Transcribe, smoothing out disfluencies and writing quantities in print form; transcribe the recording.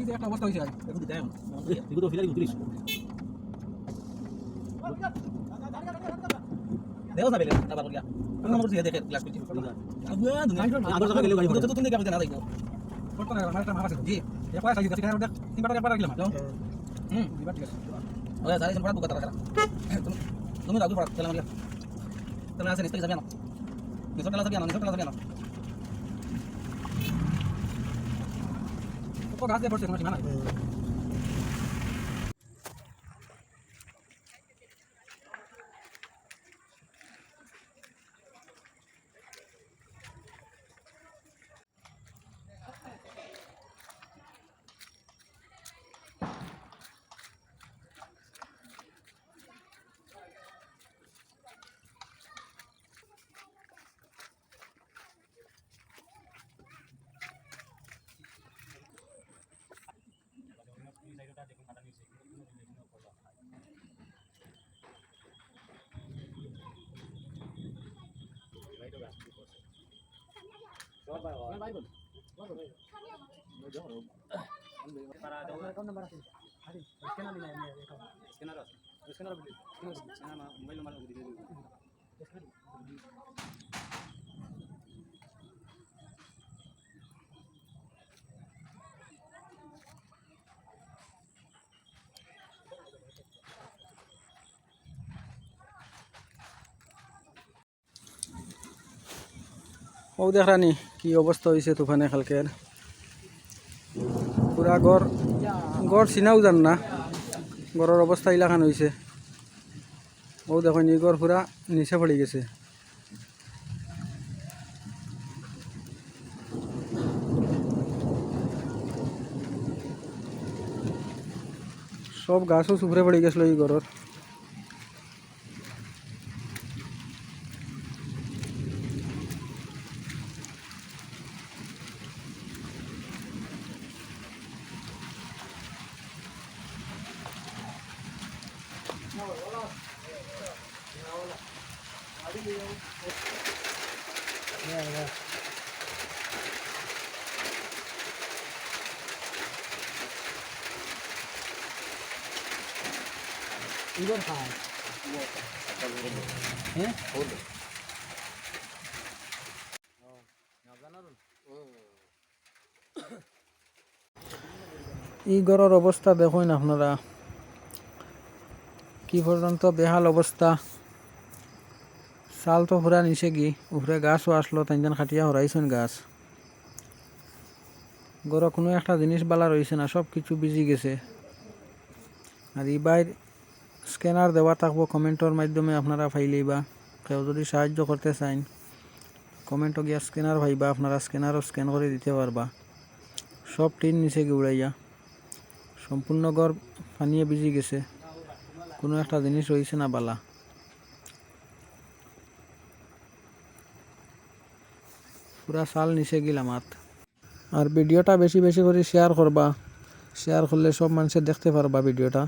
একটা অবস্থা হয়েছে দেখো না বেলে আবার বলিয়া কোন নম্বর দিয়ে দেখে ক্লাস করছি আগুয়া দুনিয়া আবার সকালে গেলে গাড়ি তো তুমি দেখে না দেখো ফটো না মারটা মারা আছে জি এ পয়সা দিতে কারণ দেখ তিন টাকা পারা গেলাম দিবা ঠিক আছে ওয়া সারে সম্পূর্ণ বুকা তারা তুমি দাদু পড়া চলে মারিয়া তাহলে আসে নিতে যাবে না নিতে চলে যাবে না তো গাছ দিয়ে পড়ছে কোনো সীমা নাই ও দেখানি কি অবস্থা হয়েছে তুফানে কালকের পুরা গড় চিনাও জান না গড়ের অবস্থা ইলাখান হয়েছে ও দেখো নি গড় পুরা নিচে পড়ে গেছে সব গাছও সুপরে পড়ে গেছিল এই গড়ের ইগর খায় হ্যাঁ এই ঘরের অবস্থা দেখুন আপনারা কি পর্যন্ত বেহাল অবস্থা চাল তো পুরা নিচে গিয়ে উপরে গাছও আসলো তিনজন খাটিয়া হরাইছেন গাছ ঘরে কোনো একটা জিনিস বালা রয়েছে না সব কিছু ভিজি গেছে আর এবার স্ক্যানার দেওয়া থাকবো কমেন্টের মাধ্যমে আপনারা পাইলেই বা কেউ যদি সাহায্য করতে চান কমেন্টও গিয়া স্ক্যানার পাইবা আপনারা স্ক্যানারও স্ক্যান করে দিতে পারবা সব টিন নিচে গিয়ে সম্পূর্ণ ঘর পানিয়ে ভিজি গেছে কোনো একটা জিনিস রয়েছে না বালা পুরা সাল নিচে গেলাম আর ভিডিওটা বেশি বেশি করে শেয়ার করবা শেয়ার করলে সব মানুষের দেখতে পারবা ভিডিওটা